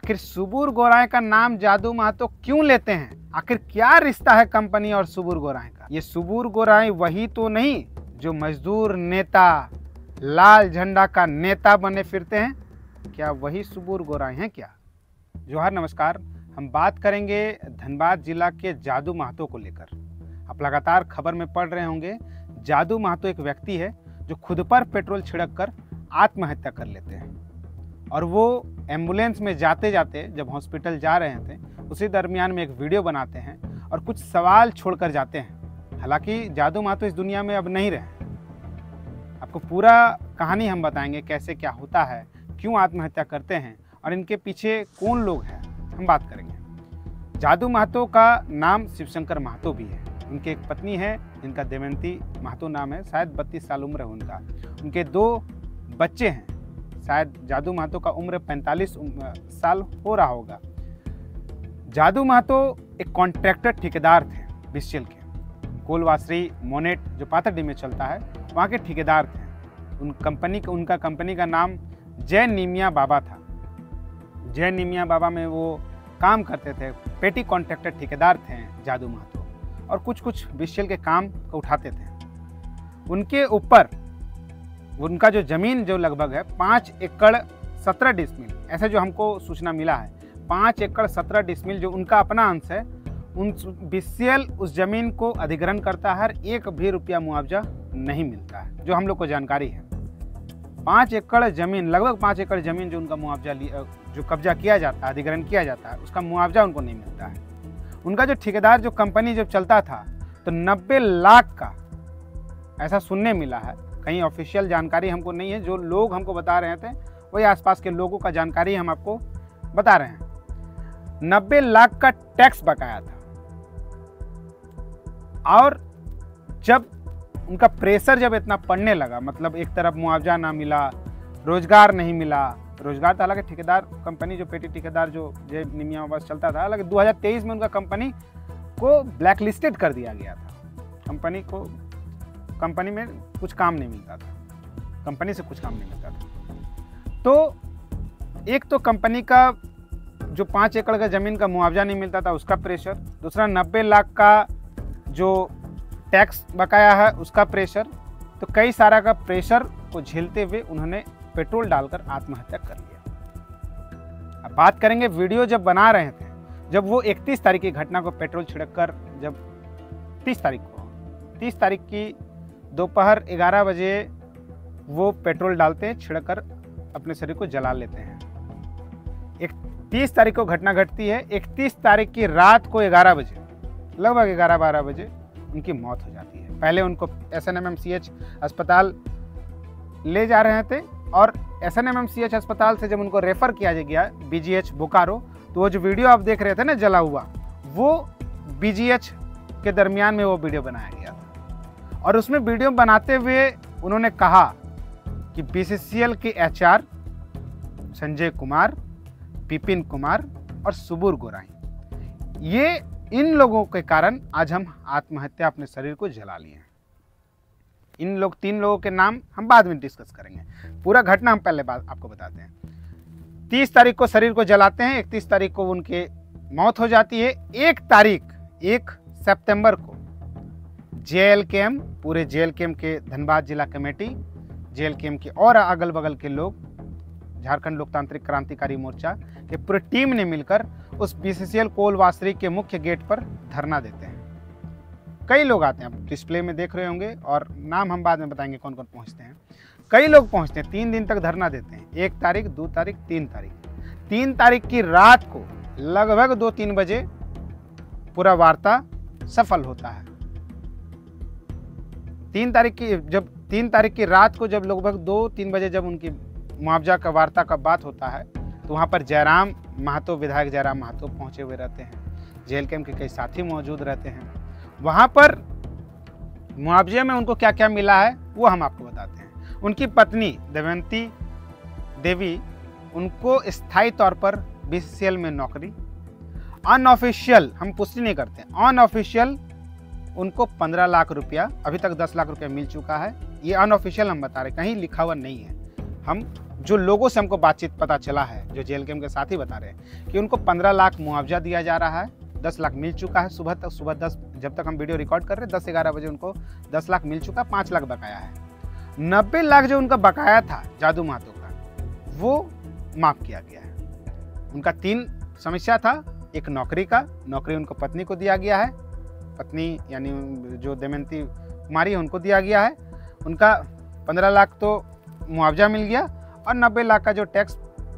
आखिर सुबूर गोराई का नाम जादू महतो क्यों लेते हैं? आखिर क्या रिश्ता है कंपनी और सुबूर गोराई का? ये सुबूर गोराई वही तो नहीं जो मजदूर नेता, लाल झंडा का नेता बने फिरते हैं? क्या वही सुबूर गोराई हैं क्या? जोहार, नमस्कार। हम बात करेंगे धनबाद जिला के जादू महतो को लेकर। आप लगातार खबर में पढ़ रहे होंगे, जादू महतो एक व्यक्ति है जो खुद पर पेट्रोल छिड़क कर आत्महत्या कर लेते हैं। और वो एम्बुलेंस में जाते जाते जब हॉस्पिटल जा रहे थे, उसी दरमियान में एक वीडियो बनाते हैं और कुछ सवाल छोड़कर जाते हैं। हालांकि जादू महतो इस दुनिया में अब नहीं रहे। आपको पूरा कहानी हम बताएंगे, कैसे क्या होता है, क्यों आत्महत्या करते हैं और इनके पीछे कौन लोग हैं, हम बात करेंगे। जादू महतो का नाम शिवशंकर महतो भी है। उनकी एक पत्नी है जिनका देवंती महतो नाम है, शायद 32 साल उम्र है उनका। उनके 2 बच्चे हैं, शायद जादू महतो का उम्र 45 साल हो रहा होगा। जादू महतो एक कॉन्ट्रैक्टर ठेकेदार थे बीसीएल के। कोलवासरी मोनेट जो पाथरडी में चलता है, वहाँ के ठेकेदार थे। उनका कंपनी का नाम जय निमिया बाबा था। जय निमिया बाबा में वो काम करते थे, पेटी कॉन्ट्रैक्टर ठेकेदार थे जादू महतो, और कुछ बीसीएल के काम को उठाते थे। उनके ऊपर उनका जो जमीन जो लगभग है 5 एकड़ 17 डिसमिल, ऐसे जो हमको सूचना मिला है, 5 एकड़ 17 डिसमिल जो उनका अपना अंश है, उन बीसीएल उस जमीन को अधिग्रहण करता है। 1 भी रुपया मुआवजा नहीं मिलता है, जो हम लोग को जानकारी है। 5 एकड़ जमीन, लगभग 5 एकड़ जमीन जो उनका मुआवजा जो कब्जा किया जाता है, अधिग्रहण किया जाता है, उसका मुआवजा उनको नहीं मिलता है। उनका जो ठेकेदार जो कंपनी जब चलता था तो 90 लाख का ऐसा सुनने मिला है। कहीं ऑफिशियल जानकारी हमको नहीं है, जो लोग हमको बता रहे थे वही आसपास के लोगों का जानकारी हम आपको बता रहे हैं। 90 लाख का टैक्स बकाया था। और जब उनका प्रेशर जब इतना पड़ने लगा, मतलब एक तरफ मुआवजा ना मिला, रोजगार नहीं मिला। रोजगार तो हालांकि ठेकेदार कंपनी जो पेटी ठेकेदार जो जय निमिया बस चलता था, हालांकि 2023 में उनका कंपनी को ब्लैकलिस्टेड कर दिया गया था। कंपनी में कुछ काम नहीं मिलता था, कंपनी से कुछ काम नहीं मिलता था। तो एक तो कंपनी का जो 5 एकड़ का ज़मीन का मुआवजा नहीं मिलता था, उसका प्रेशर। दूसरा 90 लाख का जो टैक्स बकाया है, उसका प्रेशर। तो कई सारा का प्रेशर को झेलते हुए उन्होंने पेट्रोल डालकर आत्महत्या कर लिया। अब बात करेंगे वीडियो जब बना रहे थे, जब वो 31 तारीख की घटना को पेट्रोल छिड़ककर, जब 30 तारीख की दोपहर 11 बजे वो पेट्रोल डालते हैं, छिड़ककर अपने शरीर को जला लेते हैं। 30 तारीख को घटना घटती है। 31 तारीख की रात को 11 बजे, लगभग 11-12 बजे उनकी मौत हो जाती है। पहले उनको SNMMCH अस्पताल ले जा रहे थे, और SNMMCH अस्पताल से जब उनको रेफर किया गया BGH बोकारो, तो वो जो वीडियो आप देख रहे थे ना जला हुआ, वो BGH के दरमियान में वो वीडियो बनाया गया था। और उसमें वीडियो बनाते हुए उन्होंने कहा कि BCCL के HR संजय कुमार, विपिन कुमार और सुबूर गोराई, ये इन लोगों के कारण आज हम आत्महत्या, अपने शरीर को जला लिए हैं। इन 3 लोगों के नाम हम बाद में डिस्कस करेंगे। पूरा घटना हम पहले आपको बताते हैं। 30 तारीख को शरीर को जलाते हैं, 31 तारीख को उनके मौत हो जाती है। 1 सितंबर को JLKM, पूरे JLKM के धनबाद जिला कमेटी, JLKM के और अगल बगल के लोग, झारखंड लोकतांत्रिक क्रांतिकारी मोर्चा के पूरी टीम ने मिलकर उस BCCL कोलवासरी के मुख्य गेट पर धरना देते हैं। कई लोग आते हैं, आप डिस्प्ले में देख रहे होंगे, और नाम हम बाद में बताएंगे कौन कौन पहुंचते हैं। कई लोग पहुंचते हैं, 3 दिन तक धरना देते हैं। 1 तारीख, 2 तारीख, 3 तारीख। 3 तारीख की रात को लगभग 2-3 बजे पूरा वार्ता सफल होता है। 3 तारीख की रात को जब लगभग 2-3 बजे जब उनकी मुआवजा का वार्ता का बात होता है, तो वहाँ पर जयराम महतो, विधायक जयराम महतो पहुँचे हुए रहते हैं। JLKM के कई साथी मौजूद रहते हैं। वहाँ पर मुआवजे में उनको क्या क्या मिला है वो हम आपको बताते हैं। उनकी पत्नी देवंती देवी, उनको स्थायी तौर पर BCCL में नौकरी। अनऑफिशियल, हम पुष्टि नहीं करते, अनऑफिशियल उनको 15 लाख रुपया, अभी तक 10 लाख रुपया मिल चुका है। ये अनऑफिशियल हम बता रहे, कहीं लिखा हुआ नहीं है। हम जो लोगों से हमको बातचीत पता चला है, जो जेएलकेएम के साथी बता रहे हैं कि उनको 15 लाख मुआवजा दिया जा रहा है, 10 लाख मिल चुका है। सुबह 10 जब तक हम वीडियो रिकॉर्ड कर रहे हैं 10-11 बजे उनको 10 लाख मिल चुका, 5 लाख बकाया है। 90 लाख जो उनका बकाया था जादू महतो का, वो माफ किया गया है। उनका 3 समस्या था, एक नौकरी का, नौकरी उनको पत्नी को दिया गया है, पत्नी यानी जो दमयंती कुमारी है उनको दिया गया है। उनका 15 लाख तो मुआवजा मिल गया और 90 लाख का जो टैक्स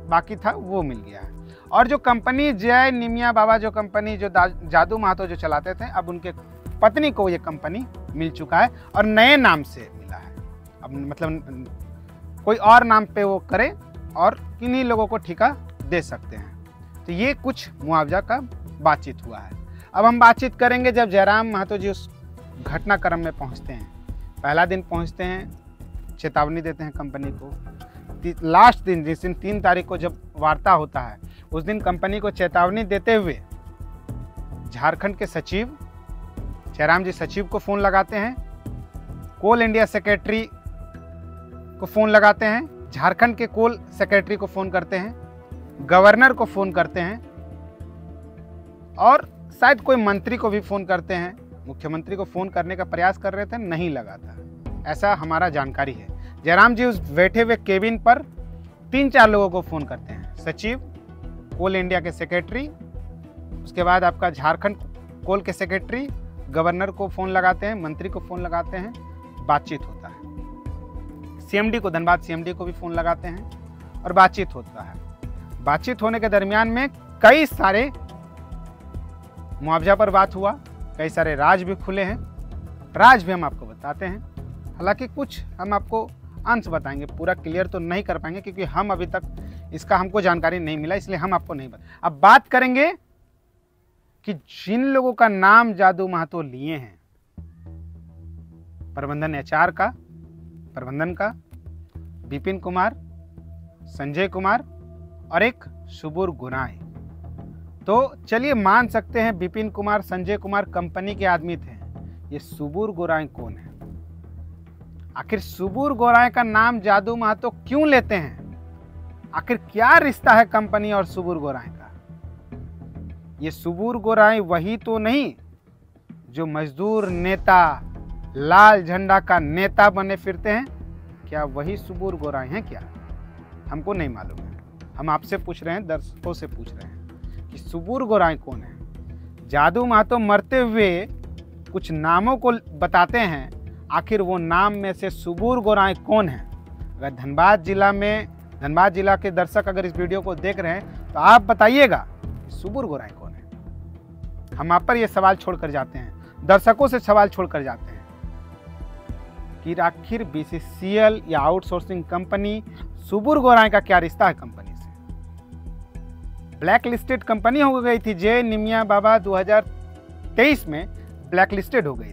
बाकी था वो मिल गया है। और जो कंपनी जय निमिया बाबा जो कंपनी जो जादू महतो जो चलाते थे, अब उनके पत्नी को ये कंपनी मिल चुका है और नए नाम से मिला है। अब मतलब कोई और नाम पे वो करे और किन्हीं लोगों को ठेका दे सकते हैं। तो ये कुछ मुआवजा का बातचीत हुआ है। अब हम बातचीत करेंगे जब जयराम महतो जी उस घटनाक्रम में पहुंचते हैं। पहला दिन पहुंचते हैं, चेतावनी देते हैं कंपनी को। लास्ट दिन जिस दिन 3 तारीख को जब वार्ता होता है, उस दिन कंपनी को चेतावनी देते हुए झारखंड के सचिव जयराम जी सचिव को फ़ोन लगाते हैं, कोल इंडिया सेक्रेटरी को फ़ोन लगाते हैं, झारखंड के कोल सेक्रेटरी को फ़ोन करते हैं, गवर्नर को फ़ोन करते हैं और शायद कोई मंत्री को भी फ़ोन करते हैं। मुख्यमंत्री को फ़ोन करने का प्रयास कर रहे थे, नहीं लगा था, ऐसा हमारा जानकारी है। जयराम जी उस बैठे हुए केबिन पर 3-4 लोगों को फ़ोन करते हैं, सचिव, कोल इंडिया के सेक्रेटरी, उसके बाद आपका झारखंड कोल के सेक्रेटरी, गवर्नर को फ़ोन लगाते हैं, मंत्री को फ़ोन लगाते हैं, बातचीत होता है। सीएमडी को, धनबाद सीएमडी को भी फ़ोन लगाते हैं और बातचीत होता है। बातचीत होने के दरमियान में कई सारे मुआवजा पर बात हुआ, कई सारे राज भी खुले हैं। राज भी हम आपको बताते हैं, हालांकि कुछ हम आपको अंश बताएंगे, पूरा क्लियर तो नहीं कर पाएंगे क्योंकि हम अभी तक इसका हमको जानकारी नहीं मिला, इसलिए हम आपको नहीं बता। अब बात करेंगे कि जिन लोगों का नाम जादू महतो लिए हैं, प्रबंधन एचआर का, प्रबंधन का विपिन कुमार, संजय कुमार और एक सुबूर गोराई। तो चलिए मान सकते हैं विपिन कुमार, संजय कुमार कंपनी के आदमी थे। ये सुबूर गोराई कौन है? आखिर सुबूर गोराई का नाम जादू महतो क्यों लेते हैं? आखिर क्या रिश्ता है कंपनी और सुबूर गोराई का? ये सुबूर गोराई वही तो नहीं जो मजदूर नेता, लाल झंडा का नेता बने फिरते हैं? क्या वही सुबूर गोराई हैं क्या? हमको नहीं मालूम है। हम आपसे पूछ रहे हैं, दर्शकों से पूछ रहे हैं कि सुबूर गोराई कौन है? जादू महतो मरते हुए कुछ नामों को बताते हैं, आखिर वो नाम में से सुबूर गोराई कौन है? अगर धनबाद जिला के दर्शक अगर इस वीडियो को देख रहे हैं तो आप बताइएगा सुबूर गोराई कौन है। हम आप पर ये सवाल छोड़कर जाते हैं, दर्शकों से सवाल छोड़कर जाते हैं कि आखिर बीसीसीएल या आउटसोर्सिंग कंपनी सुबूर गोराई का क्या रिश्ता है कंपनी से? ब्लैक लिस्टेड कंपनी हो गई थी, जय निमिया बाबा 2023 में ब्लैक लिस्टेड हो गई थी।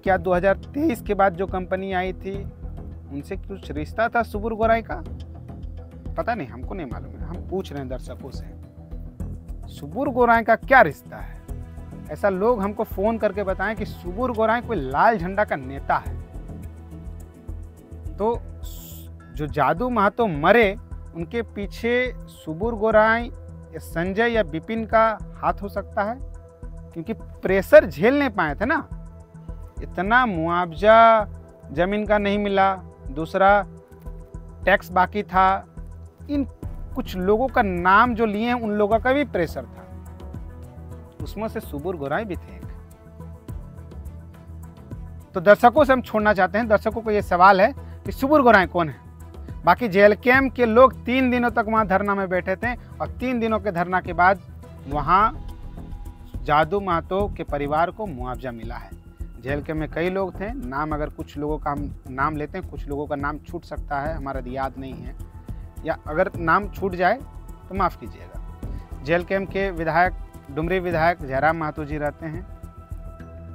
क्या 2023 के बाद जो कंपनी आई थी उनसे कुछ रिश्ता था सुबूर गोराई का? पता नहीं, हमको नहीं मालूम है। हम पूछ रहे हैं दर्शकों से, सुबूर गोराई का क्या रिश्ता है? ऐसा लोग हमको फोन करके बताएं कि सुबूर गोराई कोई लाल झंडा का नेता है। तो जो जादू महतो मरे, उनके पीछे सुबूर गोराई, संजय या विपिन का हाथ हो सकता है, क्योंकि प्रेशर झेल नहीं पाए थे ना। इतना मुआवजा जमीन का नहीं मिला, दूसरा टैक्स बाकी था, इन कुछ लोगों का नाम जो लिए हैं उन लोगों का भी प्रेशर था, उसमें से सुबूर गोराई भी थे। तो दर्शकों से हम छोड़ना चाहते हैं, दर्शकों को ये सवाल है कि सुबूर गोराई कौन है? बाकी जेएलकेएम के लोग 3 दिनों तक वहाँ धरना में बैठे थे और 3 दिनों के धरना के बाद वहाँ जादू महतो के परिवार को मुआवजा मिला है। जेएलकेएम में कई लोग थे, नाम अगर कुछ लोगों का हम नाम लेते हैं, कुछ लोगों का नाम छूट सकता है, हमारा याद नहीं है, या अगर नाम छूट जाए तो माफ़ कीजिएगा। जेएलकेएम के विधायक, डुमरी विधायक जयराम महतो जी रहते हैं,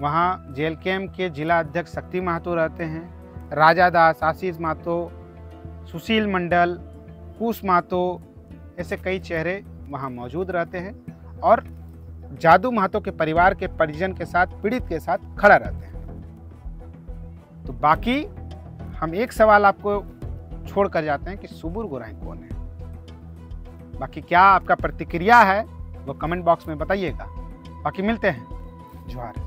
वहाँ जेएलकेएम के जिला अध्यक्ष शक्ति महतो रहते हैं, राजा दास, आशीष महतो, सुशील मंडल, कुश महतो, ऐसे कई चेहरे वहाँ मौजूद रहते हैं और जादू महतो के परिवार के परिजन के साथ, पीड़ित के साथ खड़ा रहते हैं। तो बाकी हम एक सवाल आपको छोड़ कर जाते हैं कि सुबुर गोराई कौन है। बाकी क्या आपका प्रतिक्रिया है वो कमेंट बॉक्स में बताइएगा। बाकी मिलते हैं। जोहार।